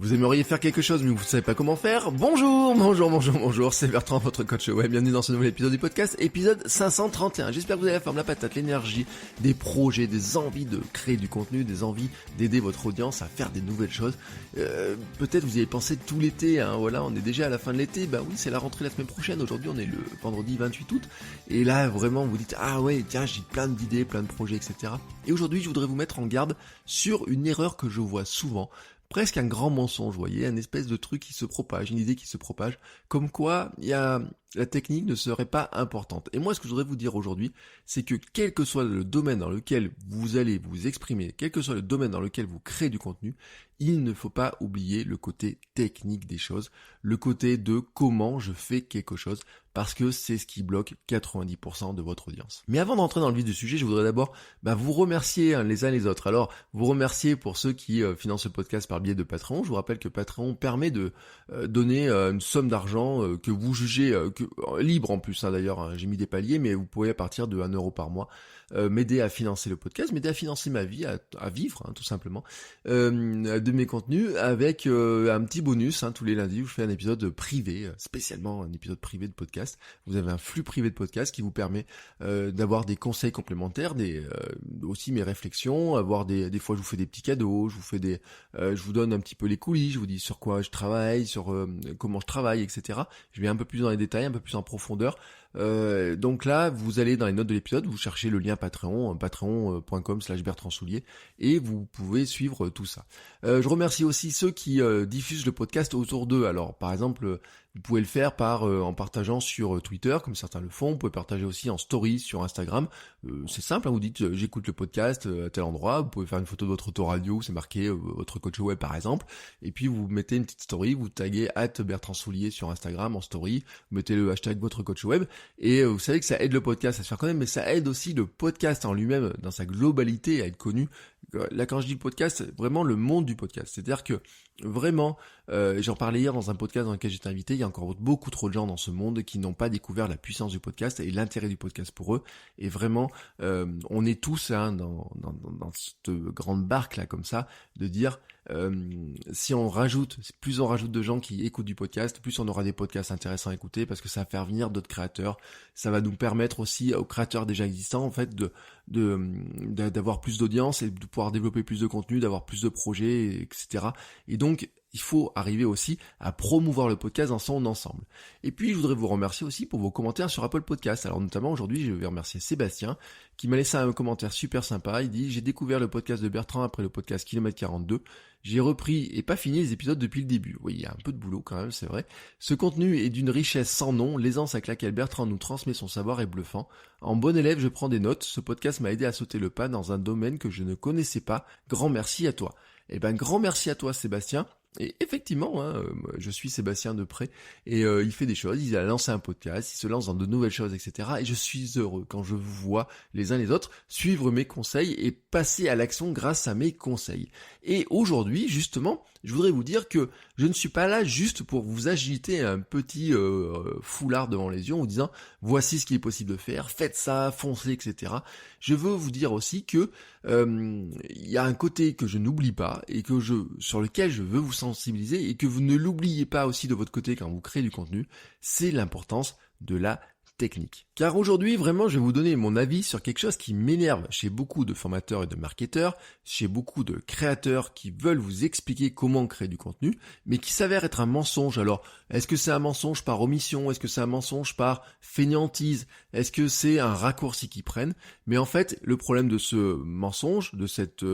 Vous aimeriez faire quelque chose mais vous ne savez pas comment faire? Bonjour, c'est Bertrand, votre coach web. Bienvenue dans ce nouvel épisode du podcast, épisode 531. J'espère que vous avez la forme, la patate, l'énergie, des projets, des envies de créer du contenu, des envies d'aider votre audience à faire des nouvelles choses. Peut-être vous y avez pensé tout l'été, voilà, on est déjà à la fin de l'été. Bah oui, c'est la rentrée la semaine prochaine. Aujourd'hui, on est le vendredi 28 août. Et là, vraiment, vous dites, ah ouais, tiens, j'ai plein d'idées, plein de projets, etc. Et aujourd'hui, je voudrais vous mettre en garde sur une erreur que je vois souvent. Presque un grand mensonge, vous voyez, un espèce de truc qui se propage, une idée qui se propage, comme quoi la technique ne serait pas importante. Et moi, ce que je voudrais vous dire aujourd'hui, c'est que quel que soit le domaine dans lequel vous allez vous exprimer, quel que soit le domaine dans lequel vous créez du contenu, il ne faut pas oublier le côté technique des choses, le côté de comment je fais quelque chose, parce que c'est ce qui bloque 90% de votre audience. Mais avant d'entrer dans le vif du sujet, je voudrais d'abord vous remercier les uns les autres. Alors, vous remercier pour ceux qui financent ce podcast par biais de Patreon. Je vous rappelle que Patreon permet de donner une somme d'argent que vous jugez libre en plus, d'ailleurs, j'ai mis des paliers, mais vous pouvez à partir de 1€ par mois m'aider à financer le podcast, m'aider à financer ma vie, à vivre tout simplement, de mes contenus avec un petit bonus tous les lundis où je fais un épisode privé, spécialement un épisode privé de podcast. Vous avez un flux privé de podcast qui vous permet d'avoir des conseils complémentaires, aussi mes réflexions, avoir des fois je vous fais des petits cadeaux, je vous donne un petit peu les coulisses, je vous dis sur quoi je travaille, sur comment je travaille, etc. Je vais un peu plus dans les détails, un peu plus en profondeur. Donc là, vous allez dans les notes de l'épisode, vous cherchez le lien Patreon, patreon.com/Bertrand Soulier, et vous pouvez suivre tout ça. Je remercie aussi ceux qui diffusent le podcast autour d'eux. Alors, par exemple, vous pouvez le faire en partageant sur Twitter, comme certains le font. Vous pouvez partager aussi en story sur Instagram. C'est simple, vous dites j'écoute le podcast à tel endroit. Vous pouvez faire une photo de votre autoradio, c'est marqué votre coach web par exemple. Et puis vous mettez une petite story, vous taguez @Bertrand Soulier sur Instagram en story. Vous mettez le hashtag votre coach web. Et vous savez que ça aide le podcast à se faire connaître, mais ça aide aussi le podcast en lui-même dans sa globalité à être connu. Là, quand je dis le podcast, c'est vraiment le monde du podcast. C'est-à-dire que vraiment, j'en parlais hier dans un podcast dans lequel j'étais invité, il y a encore beaucoup trop de gens dans ce monde qui n'ont pas découvert la puissance du podcast et l'intérêt du podcast pour eux. Et vraiment, on est tous dans cette grande barque là comme ça, de dire plus on rajoute de gens qui écoutent du podcast, plus on aura des podcasts intéressants à écouter, parce que ça va faire venir d'autres créateurs. Ça va nous permettre aussi aux créateurs déjà existants en fait d'avoir plus d'audience et de pouvoir développer plus de contenu, d'avoir plus de projets, etc. Et donc il faut arriver aussi à promouvoir le podcast dans son ensemble. Et puis je voudrais vous remercier aussi pour vos commentaires sur Apple Podcast. Alors notamment aujourd'hui je vais remercier Sébastien qui m'a laissé un commentaire super sympa. Il dit: j'ai découvert le podcast de Bertrand après le podcast Kilomètre 42. J'ai repris et pas fini les épisodes depuis le début. Oui, il y a un peu de boulot quand même, c'est vrai. Ce contenu est d'une richesse sans nom. L'aisance avec laquelle Bertrand nous transmet son savoir est bluffant. En bon élève, je prends des notes. Ce podcast m'a aidé à sauter le pas dans un domaine que je ne connaissais pas. Grand merci à toi. Eh ben, grand merci à toi, Sébastien. Et effectivement, je suis Sébastien de près, et il fait des choses, il a lancé un podcast, il se lance dans de nouvelles choses, etc. Et je suis heureux quand je vous vois les uns les autres suivre mes conseils et passer à l'action grâce à mes conseils. Et aujourd'hui, justement, je voudrais vous dire que je ne suis pas là juste pour vous agiter un petit foulard devant les yeux en vous disant voici ce qu'il est possible de faire, faites ça, foncez, etc. Je veux vous dire aussi que il y a un côté que je n'oublie pas et sur lequel je veux vous sensibiliser, et que vous ne l'oubliez pas aussi de votre côté quand vous créez du contenu, c'est l'importance de la technique. Car aujourd'hui, vraiment, je vais vous donner mon avis sur quelque chose qui m'énerve chez beaucoup de formateurs et de marketeurs, chez beaucoup de créateurs qui veulent vous expliquer comment créer du contenu, mais qui s'avère être un mensonge. Alors, est-ce que c'est un mensonge par omission? Est-ce que c'est un mensonge par fainéantise? Est-ce que c'est un raccourci qu'ils prennent? Mais en fait, le problème de ce mensonge, de cette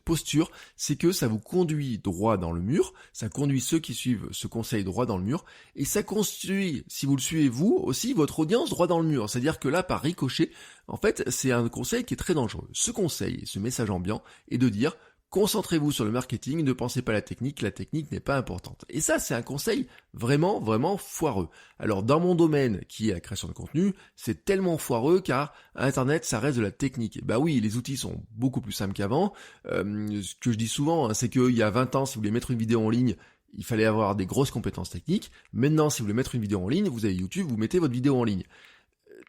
posture, c'est que ça vous conduit droit dans le mur, ça conduit ceux qui suivent ce conseil droit dans le mur, et ça construit, si vous le suivez vous, aussi votre audience droit dans le mur. C'est-à-dire que là, par ricochet, en fait, c'est un conseil qui est très dangereux. Ce conseil, ce message ambiant, est de dire: concentrez-vous sur le marketing, ne pensez pas à la technique n'est pas importante. Et ça, c'est un conseil vraiment, vraiment foireux. Alors, dans mon domaine, qui est la création de contenu, c'est tellement foireux car Internet, ça reste de la technique. Bah oui, les outils sont beaucoup plus simples qu'avant. Ce que je dis souvent, c'est qu'il y a 20 ans, si vous voulez mettre une vidéo en ligne, il fallait avoir des grosses compétences techniques. Maintenant, si vous voulez mettre une vidéo en ligne, vous avez YouTube, vous mettez votre vidéo en ligne.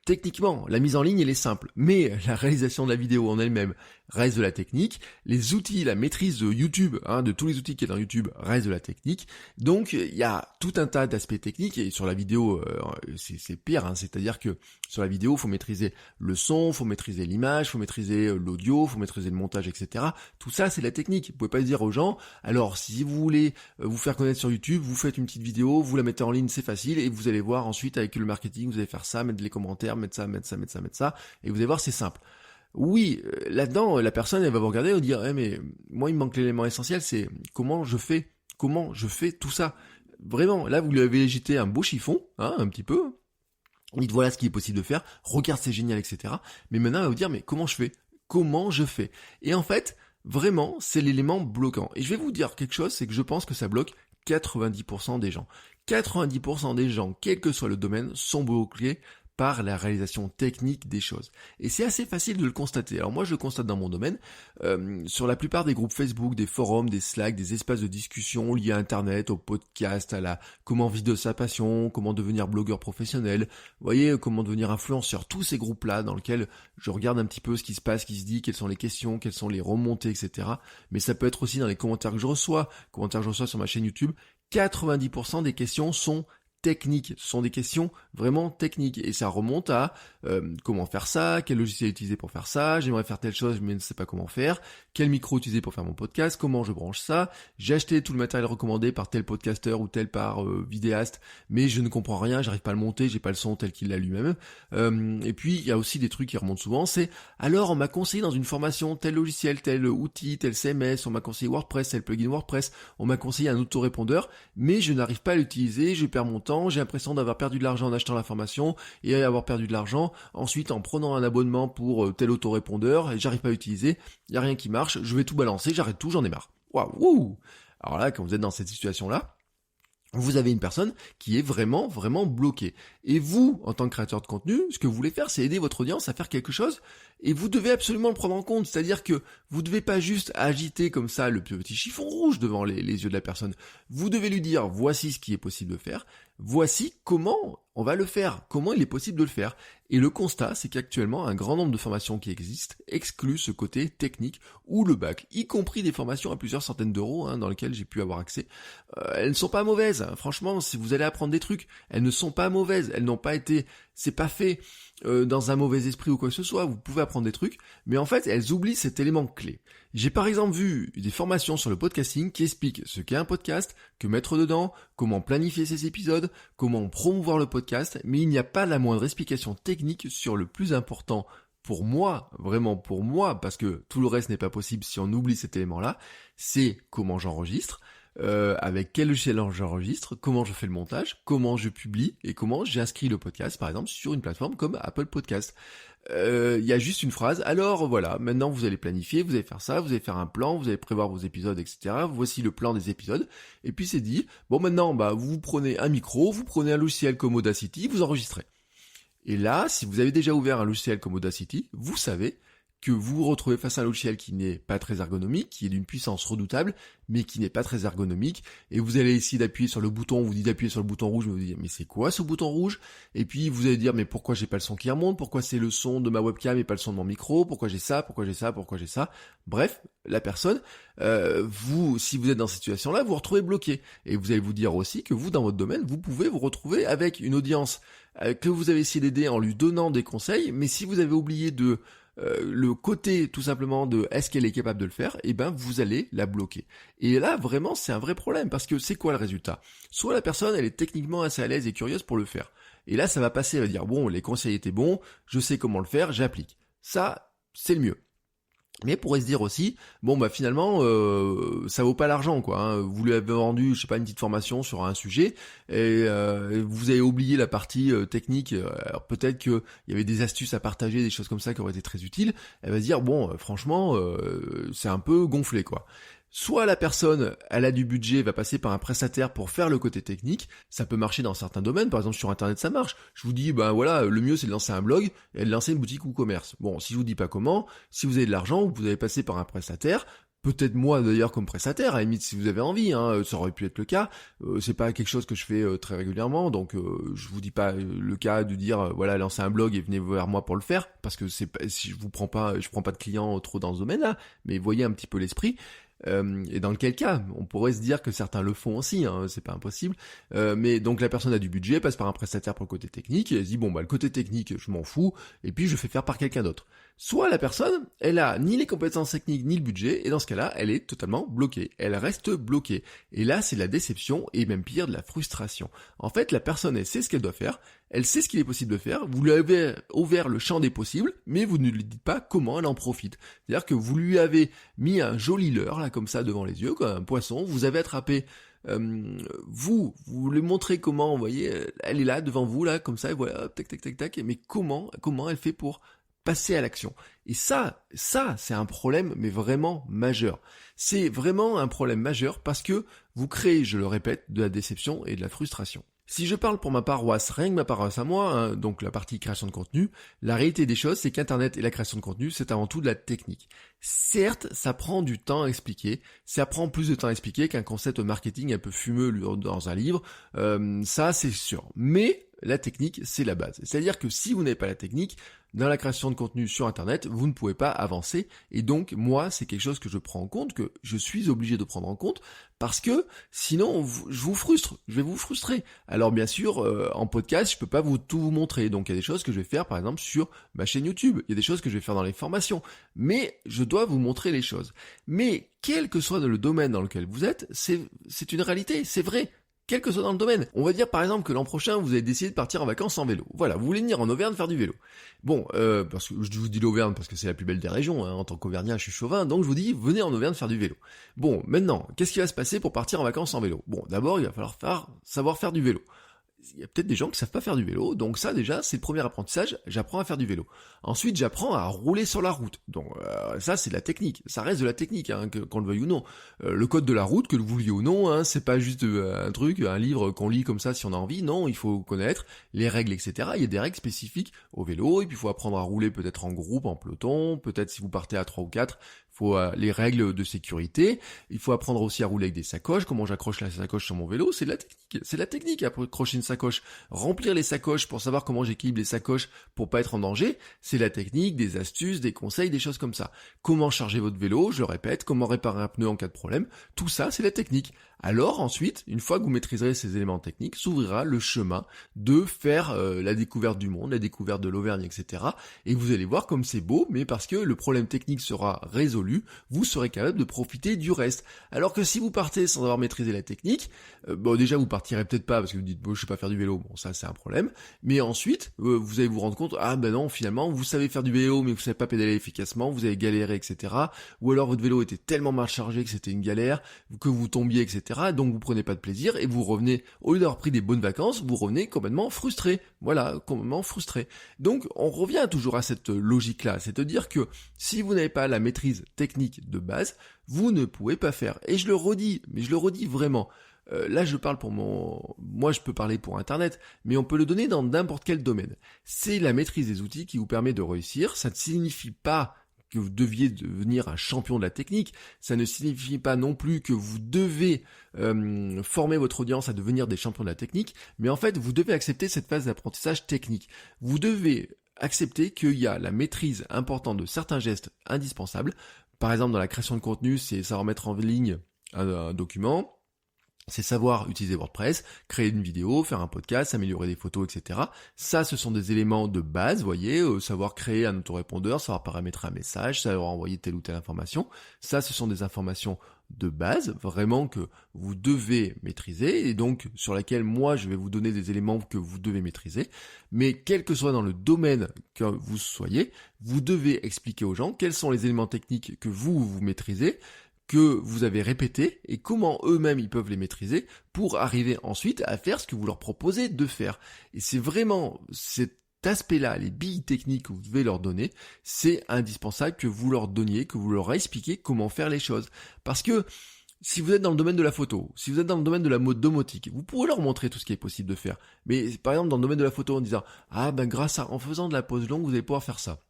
Techniquement, la mise en ligne, elle est simple, mais la réalisation de la vidéo en elle-même, reste de la technique. Les outils, la maîtrise de YouTube, de tous les outils qui est dans YouTube, reste de la technique. Donc il y a tout un tas d'aspects techniques et sur la vidéo, c'est pire. C'est-à-dire que sur la vidéo, faut maîtriser le son, faut maîtriser l'image, faut maîtriser l'audio, faut maîtriser le montage, etc. Tout ça, c'est la technique. Vous pouvez pas dire aux gens, alors si vous voulez vous faire connaître sur YouTube, vous faites une petite vidéo, vous la mettez en ligne, c'est facile, et vous allez voir ensuite avec le marketing, vous allez faire ça, mettre les commentaires, mettre ça, et vous allez voir, c'est simple. Oui, là-dedans, la personne, elle va vous regarder et vous dire, mais moi, il me manque l'élément essentiel, c'est comment je fais tout ça. Vraiment, là, vous lui avez jeté un beau chiffon, un petit peu. Dites voilà ce qui est possible de faire, regarde, c'est génial, etc. Mais maintenant, elle va vous dire, mais comment je fais? Et en fait, vraiment, c'est l'élément bloquant. Et je vais vous dire quelque chose, c'est que je pense que ça bloque 90% des gens. 90% des gens, quel que soit le domaine, sont bloqués par la réalisation technique des choses. Et c'est assez facile de le constater. Alors moi je le constate dans mon domaine, sur la plupart des groupes Facebook, des forums, des Slack, des espaces de discussion liés à Internet, au podcast, à la comment vivre de sa passion, comment devenir blogueur professionnel, vous voyez, comment devenir influenceur, tous ces groupes-là dans lesquels je regarde un petit peu ce qui se passe, ce qui se dit, quelles sont les questions, quelles sont les remontées, etc. Mais ça peut être aussi dans les commentaires que je reçois sur ma chaîne YouTube, 90% des questions sont techniques, ce sont des questions vraiment techniques et ça remonte à comment faire ça, quel logiciel utiliser pour faire ça, j'aimerais faire telle chose mais je ne sais pas comment faire, quel micro utiliser pour faire mon podcast, comment je branche ça, j'ai acheté tout le matériel recommandé par tel podcasteur ou tel par vidéaste mais je ne comprends rien, j'arrive pas à le monter, j'ai pas le son tel qu'il l'a lui-même. Et puis il y a aussi des trucs qui remontent souvent, c'est alors on m'a conseillé dans une formation tel logiciel, tel outil, tel CMS, on m'a conseillé WordPress, tel plugin WordPress, on m'a conseillé un autorépondeur mais je n'arrive pas à l'utiliser, je perds mon temps, j'ai l'impression d'avoir perdu de l'argent en achetant la formation et avoir perdu de l'argent ensuite en prenant un abonnement pour tel autorépondeur et j'arrive pas à l'utiliser, il y a rien qui marche, je vais tout balancer, j'arrête tout, j'en ai marre. Waouh. Alors là, quand vous êtes dans cette situation-là, vous avez une personne qui est vraiment, vraiment bloquée. Et vous, en tant que créateur de contenu, ce que vous voulez faire, c'est aider votre audience à faire quelque chose, et vous devez absolument le prendre en compte. C'est-à-dire que vous devez pas juste agiter comme ça le petit chiffon rouge devant les yeux de la personne. Vous devez lui dire, voici ce qui est possible de faire, voici comment on va le faire, comment il est possible de le faire. Et le constat, c'est qu'actuellement, un grand nombre de formations qui existent excluent ce côté technique ou le bac, y compris des formations à plusieurs centaines d'euros, dans lesquelles j'ai pu avoir accès. Elles ne sont pas mauvaises, franchement, si vous allez apprendre des trucs, elles ne sont pas mauvaises, elles n'ont pas été, c'est pas fait dans un mauvais esprit ou quoi que ce soit, vous pouvez apprendre des trucs, mais en fait, elles oublient cet élément clé. J'ai par exemple vu des formations sur le podcasting qui expliquent ce qu'est un podcast, que mettre dedans, comment planifier ses épisodes, comment promouvoir le podcast, mais il n'y a pas la moindre explication technique sur le plus important pour moi, vraiment pour moi, parce que tout le reste n'est pas possible si on oublie cet élément-là, c'est comment j'enregistre, avec quel logiciel j'enregistre, comment je fais le montage, comment je publie et comment j'inscris le podcast par exemple sur une plateforme comme Apple Podcast. Il y a juste une phrase, alors voilà, maintenant vous allez planifier, vous allez faire ça, vous allez faire un plan, vous allez prévoir vos épisodes, etc. Voici le plan des épisodes, et puis c'est dit, bon maintenant vous prenez un micro, vous prenez un logiciel comme Audacity, vous enregistrez. Et là, si vous avez déjà ouvert un logiciel comme Audacity, vous savez que vous vous retrouvez face à un logiciel qui n'est pas très ergonomique, qui est d'une puissance redoutable, mais qui n'est pas très ergonomique, et vous allez essayer d'appuyer sur le bouton, on vous dit d'appuyer sur le bouton rouge, vous vous dites, mais c'est quoi ce bouton rouge? Et puis vous allez dire, mais pourquoi j'ai pas le son qui remonte? Pourquoi c'est le son de ma webcam et pas le son de mon micro? Pourquoi j'ai ça? Bref, la personne, si vous êtes dans cette situation-là, vous vous retrouvez bloqué. Et vous allez vous dire aussi que vous, dans votre domaine, vous pouvez vous retrouver avec une audience que vous avez essayé d'aider en lui donnant des conseils, mais si vous avez oublié de le côté tout simplement de est-ce qu'elle est capable de le faire, vous allez la bloquer. Et là vraiment c'est un vrai problème parce que c'est quoi le résultat? Soit la personne elle est techniquement assez à l'aise et curieuse pour le faire. Et là ça va passer, elle va dire bon les conseils étaient bons, je sais comment le faire, j'applique. Ça c'est le mieux. Mais pourrait se dire aussi, finalement, ça vaut pas l'argent, quoi. Vous lui avez vendu, je sais pas, une petite formation sur un sujet, et vous avez oublié la partie technique. Alors peut-être que il y avait des astuces à partager, des choses comme ça qui auraient été très utiles. Elle va se dire, franchement, c'est un peu gonflé, quoi. Soit la personne, elle a du budget, va passer par un prestataire pour faire le côté technique, ça peut marcher dans certains domaines, par exemple sur internet ça marche. Je vous dis, le mieux c'est de lancer un blog et de lancer une boutique ou commerce. Bon, si je vous dis pas comment, si vous avez de l'argent, vous allez passer par un prestataire, Peut-être moi d'ailleurs comme prestataire, à la limite si vous avez envie, hein, ça aurait pu être le cas. C'est pas quelque chose que je fais très régulièrement, donc je vous dis pas le cas de dire voilà lancez un blog et venez vers moi pour le faire, parce que c'est pas, si je prends pas de clients trop dans ce domaine-là, mais voyez un petit peu l'esprit. Et dans lequel cas, on pourrait se dire que certains le font aussi, hein, c'est pas impossible. Mais donc la personne a du budget, passe par un prestataire pour le côté technique, et elle se dit bon bah le côté technique je m'en fous, et puis je fais faire par quelqu'un d'autre. Soit la personne, elle a ni les compétences techniques ni le budget, et dans ce cas-là, elle est totalement bloquée. Elle reste bloquée. Et là, c'est de la déception, et même pire, de la frustration. En fait, la personne, elle sait ce qu'elle doit faire, elle sait ce qu'il est possible de faire, vous lui avez ouvert le champ des possibles, mais vous ne lui dites pas comment elle en profite. C'est-à-dire que vous lui avez mis un joli leurre, là, comme ça, devant les yeux, comme un poisson, vous avez attrapé... vous lui montrez comment, vous voyez, elle est là devant vous, là, comme ça, et voilà, hop, tac, tac, tac, tac, mais comment elle fait pour passer à l'action? Et ça, c'est un problème, mais vraiment majeur. C'est vraiment un problème majeur parce que vous créez, je le répète, de la déception et de la frustration. Si je parle pour ma paroisse, rien que ma paroisse à moi, hein, donc la partie création de contenu, la réalité des choses, c'est qu'Internet et la création de contenu, c'est avant tout de la technique. Certes, ça prend du temps à expliquer, ça prend plus de temps à expliquer qu'un concept marketing un peu fumeux dans un livre, ça c'est sûr. Mais la technique, c'est la base. C'est-à-dire que si vous n'avez pas la technique, dans la création de contenu sur Internet, vous ne pouvez pas avancer. Et donc, moi, c'est quelque chose que je prends en compte, que je suis obligé de prendre en compte, parce que sinon, je vous frustre. Je vais vous frustrer. Alors, bien sûr, en podcast, je peux pas tout vous montrer. Donc, il y a des choses que je vais faire, par exemple, sur ma chaîne YouTube. Il y a des choses que je vais faire dans les formations. Mais je dois vous montrer les choses. Mais, quel que soit le domaine dans lequel vous êtes, c'est une réalité, c'est vrai. Quel que soit dans le domaine. On va dire par exemple que l'an prochain, vous avez décidé de partir en vacances en vélo. Voilà, vous voulez venir en Auvergne faire du vélo. Bon, parce que je vous dis l'Auvergne parce que c'est la plus belle des régions, hein. En tant qu'Auvergnat, je suis chauvin, donc je vous dis, venez en Auvergne faire du vélo. Bon, maintenant, qu'est-ce qui va se passer pour partir en vacances en vélo? Bon, d'abord, il va falloir savoir faire du vélo. Il y a peut-être des gens qui savent pas faire du vélo, donc ça déjà, c'est le premier apprentissage, j'apprends à faire du vélo. Ensuite, j'apprends à rouler sur la route. Donc ça, c'est de la technique, ça reste de la technique, hein, qu'on le veuille ou non. Le code de la route, que vous le vouliez ou non, hein, c'est pas juste un truc, un livre qu'on lit comme ça si on a envie, non, il faut connaître les règles, etc. Il y a des règles spécifiques au vélo, et puis il faut apprendre à rouler peut-être en groupe, en peloton, peut-être si vous partez à 3 ou 4, faut les règles de sécurité, il faut apprendre aussi à rouler avec des sacoches, comment j'accroche la sacoche sur mon vélo, c'est de la technique, accrocher une sacoche, remplir les sacoches pour savoir comment j'équilibre les sacoches pour pas être en danger, c'est la technique, des astuces, des conseils, des choses comme ça. Comment charger votre vélo, je le répète, comment réparer un pneu en cas de problème, tout ça c'est la technique. Alors ensuite, une fois que vous maîtriserez ces éléments techniques, s'ouvrira le chemin de faire la découverte du monde, la découverte de l'Auvergne, etc. Et vous allez voir comme c'est beau, mais parce que le problème technique sera résolu, vous serez capable de profiter du reste. Alors que si vous partez sans avoir maîtrisé la technique, bon déjà vous partirez peut-être pas parce que vous dites bon je sais pas faire du vélo, bon ça c'est un problème. Mais ensuite vous allez vous rendre compte ah ben non finalement vous savez faire du vélo mais vous savez pas pédaler efficacement, vous avez galéré etc. Ou alors votre vélo était tellement mal chargé que c'était une galère, que vous tombiez etc. Donc vous prenez pas de plaisir et vous revenez, au lieu d'avoir pris des bonnes vacances, vous revenez complètement frustré. Voilà, complètement frustré. Donc on revient toujours à cette logique-là, c'est-à-dire que si vous n'avez pas la maîtrise technique de base, vous ne pouvez pas faire. Et je le redis, mais je le redis vraiment. Là je parle pour moi je peux parler pour Internet, mais on peut le donner dans n'importe quel domaine. C'est la maîtrise des outils qui vous permet de réussir, ça ne signifie pas que vous deviez devenir un champion de la technique, ça ne signifie pas non plus que vous devez former votre audience à devenir des champions de la technique, mais en fait vous devez accepter cette phase d'apprentissage technique. Vous devez accepter qu'il y a la maîtrise importante de certains gestes indispensables. Par exemple dans la création de contenu, c'est savoir mettre en ligne un document, c'est savoir utiliser WordPress, créer une vidéo, faire un podcast, améliorer des photos, etc. Ça, ce sont des éléments de base, vous voyez, savoir créer un autorépondeur, savoir paramétrer un message, savoir envoyer telle ou telle information. Ça, ce sont des informations de base, vraiment que vous devez maîtriser, et donc sur laquelle moi, je vais vous donner des éléments que vous devez maîtriser. Mais quel que soit dans le domaine que vous soyez, vous devez expliquer aux gens quels sont les éléments techniques que vous maîtrisez, que vous avez répété et comment eux-mêmes ils peuvent les maîtriser pour arriver ensuite à faire ce que vous leur proposez de faire. Et c'est vraiment cet aspect-là, les billes techniques que vous devez leur donner, c'est indispensable que vous leur donniez, que vous leur expliquiez comment faire les choses. Parce que si vous êtes dans le domaine de la photo, si vous êtes dans le domaine de la domotique, vous pourrez leur montrer tout ce qui est possible de faire. Mais par exemple dans le domaine de la photo en disant « Ah ben en faisant de la pose longue, vous allez pouvoir faire ça ».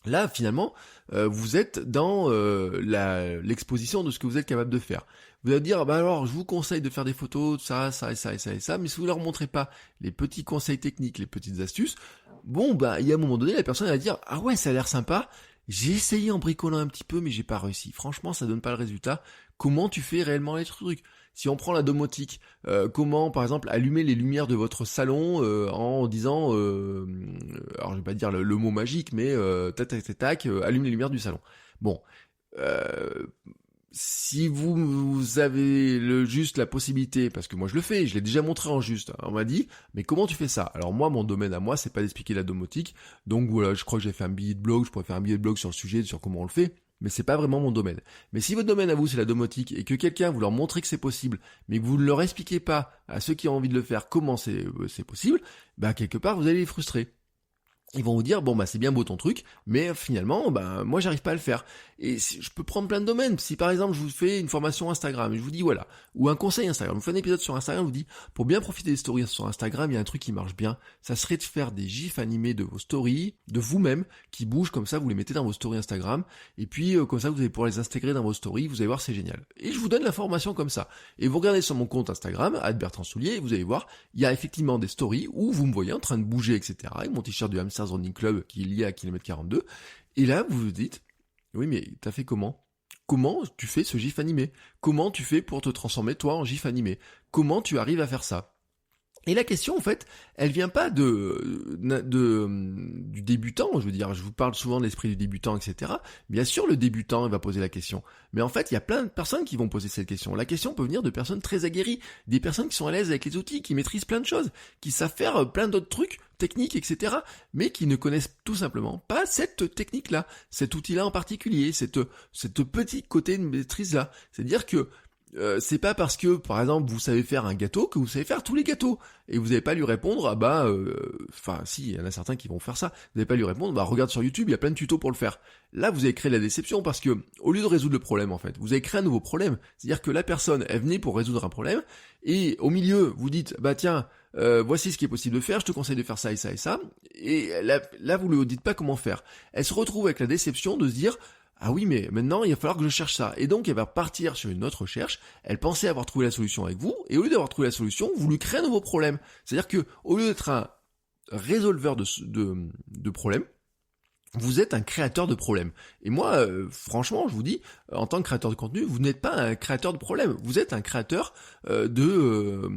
Là, finalement, vous êtes dans l'exposition de ce que vous êtes capable de faire. Vous allez dire, bah alors, je vous conseille de faire des photos, ça, ça et ça et ça et ça, mais si vous leur montrez pas les petits conseils techniques, les petites astuces, bon, bah, il y a un moment donné, la personne va dire, ah ouais, ça a l'air sympa, j'ai essayé en bricolant un petit peu, mais j'ai pas réussi. Franchement, ça donne pas le résultat. Comment tu fais réellement les trucs? Si on prend la domotique, comment par exemple allumer les lumières de votre salon en disant, alors je vais pas dire le mot magique, mais tac tac tac tac, allume les lumières du salon. Bon, euh, si vous avez juste la possibilité, parce que moi je le fais, je l'ai déjà montré en juste, on m'a dit, mais comment tu fais ça? Alors moi, mon domaine à moi, c'est pas d'expliquer la domotique, donc voilà, je crois que j'ai fait un billet de blog, je pourrais faire un billet de blog sur le sujet, sur comment on le fait, mais c'est pas vraiment mon domaine. Mais si votre domaine à vous, c'est la domotique, et que quelqu'un vous leur montrez que c'est possible, mais que vous ne leur expliquez pas à ceux qui ont envie de le faire comment c'est possible, bah quelque part vous allez les frustrer. Ils vont vous dire, bon bah c'est bien beau ton truc, mais finalement, bah moi j'arrive pas à le faire. Et je peux prendre plein de domaines. Si par exemple je vous fais une formation Instagram, et je vous dis voilà, ou un conseil Instagram, je vous fais un épisode sur Instagram, je vous dis, pour bien profiter des stories sur Instagram, il y a un truc qui marche bien, ça serait de faire des gifs animés de vos stories, de vous-même, qui bougent comme ça, vous les mettez dans vos stories Instagram, et puis comme ça vous allez pouvoir les intégrer dans vos stories, vous allez voir c'est génial. Et je vous donne l'information comme ça. Et vous regardez sur mon compte Instagram, @BertrandSoulier, et vous allez voir, il y a effectivement des stories où vous me voyez en train de bouger, etc. avec mon t-shirt du Hamsters Running Club qui est lié à Kilomètre 42. Et là, vous vous dites, oui, mais t'as fait comment? Comment tu fais ce gif animé? Comment tu fais pour te transformer toi en gif animé? Comment tu arrives à faire ça? Et la question, en fait, elle vient pas du débutant, je veux dire, je vous parle souvent de l'esprit du débutant, etc. Bien sûr, le débutant, il va poser la question. Mais en fait, il y a plein de personnes qui vont poser cette question. La question peut venir de personnes très aguerries, des personnes qui sont à l'aise avec les outils, qui maîtrisent plein de choses, qui savent faire plein d'autres trucs, techniques, etc. Mais qui ne connaissent tout simplement pas cette technique-là, cet outil-là en particulier, cette petite côté de maîtrise-là. C'est-à-dire que c'est pas parce que, par exemple, vous savez faire un gâteau que vous savez faire tous les gâteaux. Et vous n'allez pas lui répondre, ah bah, enfin, si, il y en a certains qui vont faire ça. Vous n'allez pas lui répondre, bah, regarde sur YouTube, il y a plein de tutos pour le faire. Là, vous avez créé la déception parce que, au lieu de résoudre le problème, en fait, vous avez créé un nouveau problème. C'est-à-dire que la personne est venue pour résoudre un problème, et au milieu, vous dites, bah tiens, voici ce qui est possible de faire, je te conseille de faire ça et ça et ça. Et là, vous lui dites pas comment faire. Elle se retrouve avec la déception de se dire, ah oui, mais maintenant, il va falloir que je cherche ça. Et donc, elle va partir sur une autre recherche. Elle pensait avoir trouvé la solution avec vous. Et au lieu d'avoir trouvé la solution, vous lui créez un nouveau problème. C'est-à-dire que, au lieu d'être un résolveur de problèmes, vous êtes un créateur de problèmes. Et moi, franchement, je vous dis, en tant que créateur de contenu, vous n'êtes pas un créateur de problèmes. Vous êtes un créateur de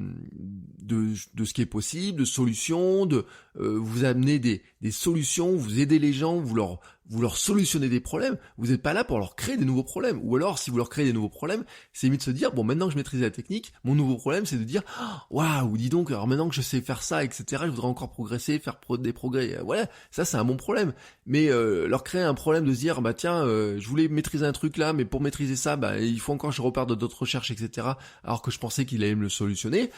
ce qui est possible, de solutions, vous amenez des solutions, vous aidez les gens, vous leur solutionnez des problèmes. Vous n'êtes pas là pour leur créer des nouveaux problèmes. Ou alors, si vous leur créez des nouveaux problèmes, c'est mieux de se dire, bon, maintenant que je maîtrise la technique, mon nouveau problème, c'est de dire, waouh, dis donc, alors maintenant que je sais faire ça, etc., je voudrais encore progresser, faire des progrès. Voilà, ça, c'est un bon problème. Mais leur créer un problème de se dire, bah tiens, je voulais maîtriser un truc là, mais pour maîtriser ça, bah il faut encore que je reparte de d'autres recherches, etc., alors que je pensais qu'il allait me le solutionner.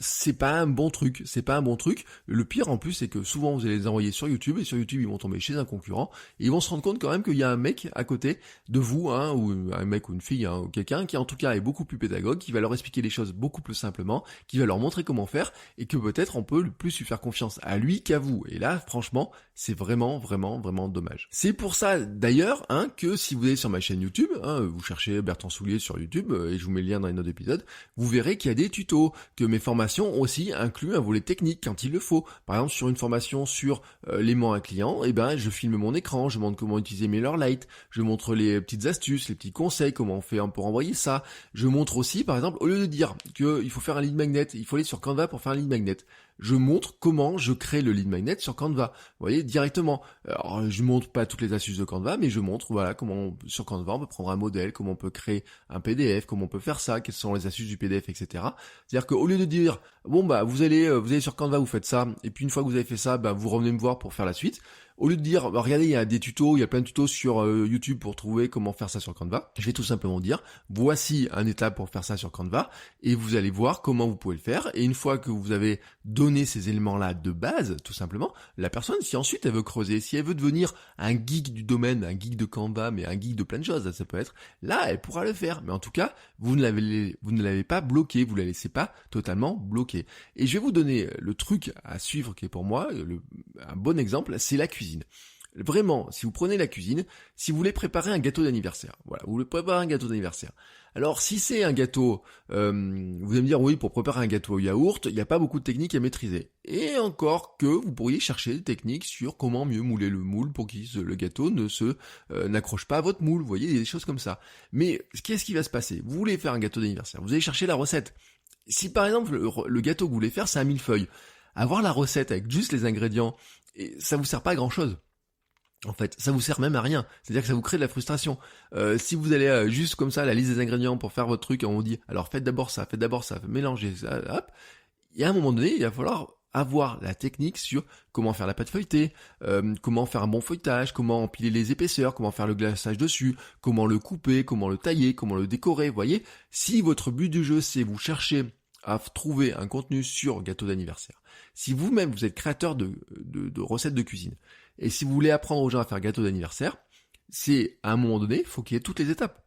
C'est pas un bon truc, c'est pas un bon truc. Le pire en plus, c'est que souvent vous allez les envoyer sur YouTube, et sur YouTube ils vont tomber chez un concurrent, et ils vont se rendre compte quand même qu'il y a un mec à côté de vous, hein, ou un mec ou une fille, hein, ou quelqu'un qui en tout cas est beaucoup plus pédagogue, qui va leur expliquer les choses beaucoup plus simplement, qui va leur montrer comment faire, et que peut-être on peut plus lui faire confiance à lui qu'à vous. Et là, franchement, c'est vraiment, vraiment, vraiment dommage. C'est pour ça d'ailleurs, hein, que si vous allez sur ma chaîne YouTube, hein, vous cherchez Bertrand Soulier sur YouTube, et je vous mets le lien dans les notes d'épisode, vous verrez qu'il y a des tutos, que mes formations aussi inclut un volet technique quand il le faut. Par exemple, sur une formation sur l'aimant à client, eh ben, je filme mon écran, je montre comment utiliser MailerLite, je montre les petites astuces, les petits conseils, comment on fait pour envoyer ça. Je montre aussi, par exemple, au lieu de dire qu'il faut faire un lead magnet, il faut aller sur Canva pour faire un lead magnet, je montre comment je crée le lead magnet sur Canva. Vous voyez, directement. Alors, je montre pas toutes les astuces de Canva, mais je montre, voilà, comment sur Canva on peut prendre un modèle, comment on peut créer un PDF, comment on peut faire ça, quelles sont les astuces du PDF, etc. C'est-à-dire qu'au lieu de dire, bon bah, vous allez sur Canva, vous faites ça, et puis une fois que vous avez fait ça, bah, vous revenez me voir pour faire la suite. Au lieu de dire, bah, regardez, il y a des tutos, il y a plein de tutos sur YouTube pour trouver comment faire ça sur Canva, je vais tout simplement dire, voici un étape pour faire ça sur Canva, et vous allez voir comment vous pouvez le faire, et une fois que vous avez donné ces éléments-là de base, tout simplement, la personne, si ensuite elle veut creuser, si elle veut devenir un geek du domaine, un geek de Canva, mais un geek de plein de choses, ça peut être, là, elle pourra le faire, mais en tout cas, vous ne l'avez pas bloqué, vous la laissez pas totalement bloquée. Et je vais vous donner le truc à suivre qui est pour moi, un bon exemple, c'est la cuisine. Vraiment, si vous prenez la cuisine, si vous voulez préparer un gâteau d'anniversaire, voilà, vous voulez préparer un gâteau d'anniversaire. Alors si c'est un gâteau, vous allez me dire oui, pour préparer un gâteau au yaourt, il n'y a pas beaucoup de techniques à maîtriser. Et encore que vous pourriez chercher des techniques sur comment mieux mouler le moule pour que le gâteau n'accroche pas à votre moule, vous voyez, des choses comme ça. Mais qu'est-ce qui va se passer? Vous voulez faire un gâteau d'anniversaire, vous allez chercher la recette. Si par exemple le gâteau que vous voulez faire c'est un millefeuille, avoir la recette avec juste les ingrédients, ça vous sert pas à grand chose. En fait, ça vous sert même à rien. C'est-à-dire que ça vous crée de la frustration. Si vous allez juste comme ça à la liste des ingrédients pour faire votre truc et on vous dit alors faites d'abord ça, mélangez ça, hop. Et à un moment donné, il va falloir avoir la technique sur comment faire la pâte feuilletée, comment faire un bon feuilletage, comment empiler les épaisseurs, comment faire le glaçage dessus, comment le couper, comment le tailler, comment le décorer. Vous voyez, si votre but du jeu c'est vous chercher à trouver un contenu sur gâteau d'anniversaire, si vous-même vous êtes créateur de recettes de cuisine, et si vous voulez apprendre aux gens à faire gâteau d'anniversaire, c'est à un moment donné, il faut qu'il y ait toutes les étapes.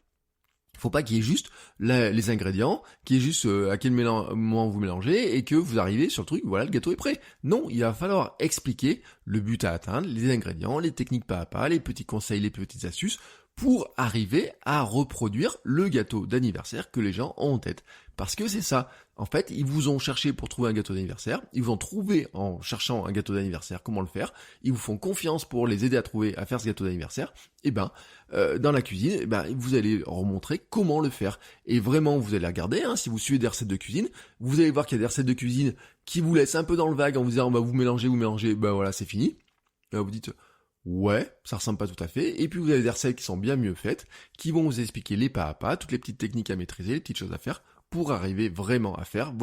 Il faut pas qu'il y ait juste les ingrédients, qu'il y ait juste à quel moment vous mélangez et que vous arrivez sur le truc, voilà, le gâteau est prêt. Non, il va falloir expliquer le but à atteindre, les ingrédients, les techniques pas à pas, les petits conseils, les petites astuces pour arriver à reproduire le gâteau d'anniversaire que les gens ont en tête. Parce que c'est ça. En fait, ils vous ont cherché pour trouver un gâteau d'anniversaire, ils vous ont trouvé en cherchant un gâteau d'anniversaire, comment le faire, ils vous font confiance pour les aider à faire ce gâteau d'anniversaire, et dans la cuisine, vous allez leur montrer comment le faire. Et vraiment, vous allez regarder, si vous suivez des recettes de cuisine, vous allez voir qu'il y a des recettes de cuisine qui vous laissent un peu dans le vague en vous disant, vous mélangez, voilà, c'est fini. Là, vous dites, ouais, ça ressemble pas tout à fait. Et puis vous avez des recettes qui sont bien mieux faites, qui vont vous expliquer les pas à pas, toutes les petites techniques à maîtriser, les petites choses à faire, pour arriver vraiment à faire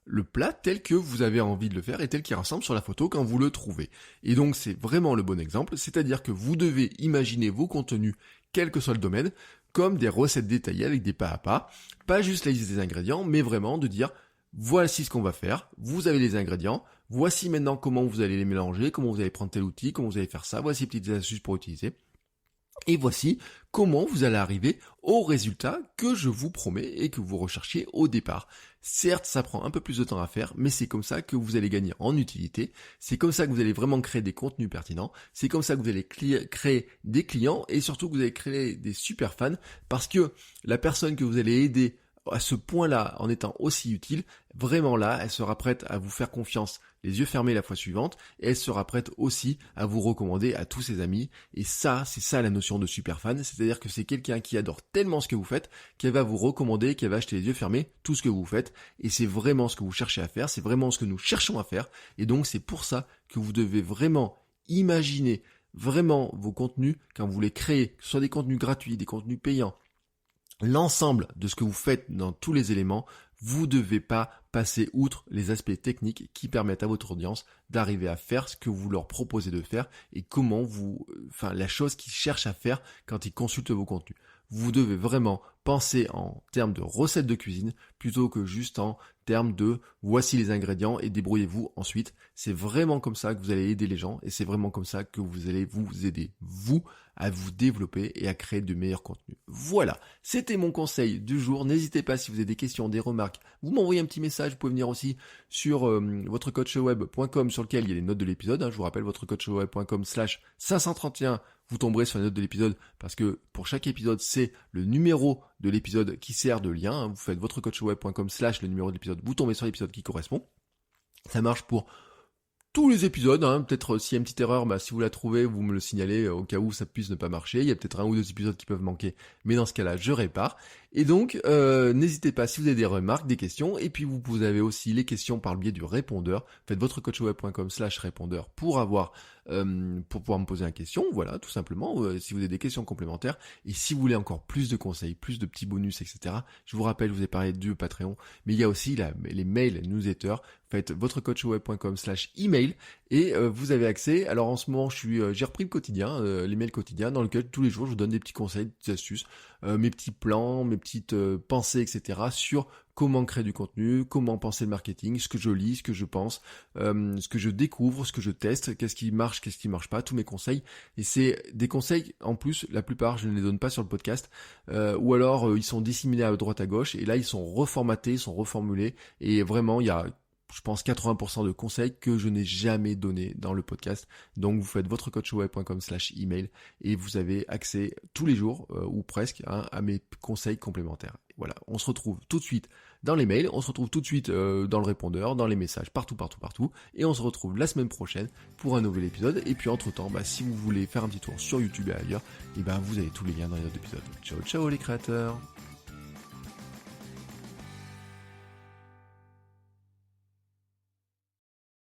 le plat tel que vous avez envie de le faire et tel qu'il ressemble sur la photo quand vous le trouvez. Et donc c'est vraiment le bon exemple, c'est-à-dire que vous devez imaginer vos contenus, quel que soit le domaine, comme des recettes détaillées avec des pas à pas juste la liste des ingrédients, mais vraiment de dire voici ce qu'on va faire, vous avez les ingrédients, voici maintenant comment vous allez les mélanger, comment vous allez prendre tel outil, comment vous allez faire ça, voici les petites astuces pour utiliser. Et voici comment vous allez arriver au résultat que je vous promets et que vous recherchiez au départ. Certes, ça prend un peu plus de temps à faire, mais c'est comme ça que vous allez gagner en utilité. C'est comme ça que vous allez vraiment créer des contenus pertinents. C'est comme ça que vous allez créer des clients et surtout que vous allez créer des super fans parce que la personne que vous allez aider à ce point-là, en étant aussi utile, vraiment là, elle sera prête à vous faire confiance les yeux fermés la fois suivante, et elle sera prête aussi à vous recommander à tous ses amis, et ça, c'est ça la notion de super fan, c'est-à-dire que c'est quelqu'un qui adore tellement ce que vous faites, qu'elle va vous recommander, qu'elle va acheter les yeux fermés tout ce que vous faites, et c'est vraiment ce que vous cherchez à faire, c'est vraiment ce que nous cherchons à faire, et donc c'est pour ça que vous devez vraiment imaginer vraiment vos contenus, quand vous les créez, que ce soit des contenus gratuits, des contenus payants, l'ensemble de ce que vous faites dans tous les éléments, vous devez pas passer outre les aspects techniques qui permettent à votre audience d'arriver à faire ce que vous leur proposez de faire et la chose qu'ils cherchent à faire quand ils consultent vos contenus. Vous devez vraiment penser en termes de recettes de cuisine plutôt que juste en termes de voici les ingrédients et débrouillez-vous ensuite. C'est vraiment comme ça que vous allez aider les gens et c'est vraiment comme ça que vous allez vous aider, vous, à vous développer et à créer de meilleurs contenus. Voilà, c'était mon conseil du jour. N'hésitez pas si vous avez des questions, des remarques, vous m'envoyez un petit message. Vous pouvez venir aussi sur votrecoachweb.com sur lequel il y a les notes de l'épisode. Je vous rappelle, votrecoachweb.com/531. Vous tomberez sur les notes de l'épisode parce que pour chaque épisode, c'est le numéro de l'épisode qui sert de lien. Vous faites votrecoachweb.com/ le numéro de l'épisode, vous tombez sur l'épisode qui correspond. Ça marche pour tous les épisodes, peut-être s'il y a une petite erreur, si vous la trouvez, vous me le signalez au cas où ça puisse ne pas marcher. Il y a peut-être un ou deux épisodes qui peuvent manquer, mais dans ce cas-là, je répare. Et donc, n'hésitez pas si vous avez des remarques, des questions, et puis vous avez aussi les questions par le biais du répondeur. Faites votrecoachweb.com/répondeur pour pouvoir me poser une question, voilà, tout simplement, si vous avez des questions complémentaires, et si vous voulez encore plus de conseils, plus de petits bonus, etc., je vous rappelle, je vous ai parlé du Patreon, mais il y a aussi les mails, newsletters, faites votrecoachweb.com/email, et vous avez accès, alors en ce moment, j'ai repris le quotidien, les mails quotidiens, dans lequel tous les jours, je vous donne des petits conseils, des petites astuces, mes petits plans, mes petites pensées, etc., sur comment créer du contenu, comment penser le marketing, ce que je lis, ce que je pense, ce que je découvre, ce que je teste, qu'est-ce qui marche pas, tous mes conseils. Et c'est des conseils, en plus, la plupart, je ne les donne pas sur le podcast, ou alors ils sont disséminés à droite à gauche, et là, ils sont reformatés, ils sont reformulés, et vraiment, il y a je pense 80% de conseils que je n'ai jamais donnés dans le podcast. Donc vous faites votrecoachweb.com/email et vous avez accès tous les jours, ou presque, à mes conseils complémentaires. Voilà, on se retrouve tout de suite dans les mails, on se retrouve tout de suite dans le répondeur, dans les messages, partout, et on se retrouve la semaine prochaine pour un nouvel épisode. Et puis entre-temps, si vous voulez faire un petit tour sur YouTube et ailleurs, vous avez tous les liens dans les autres épisodes. Ciao, ciao les créateurs!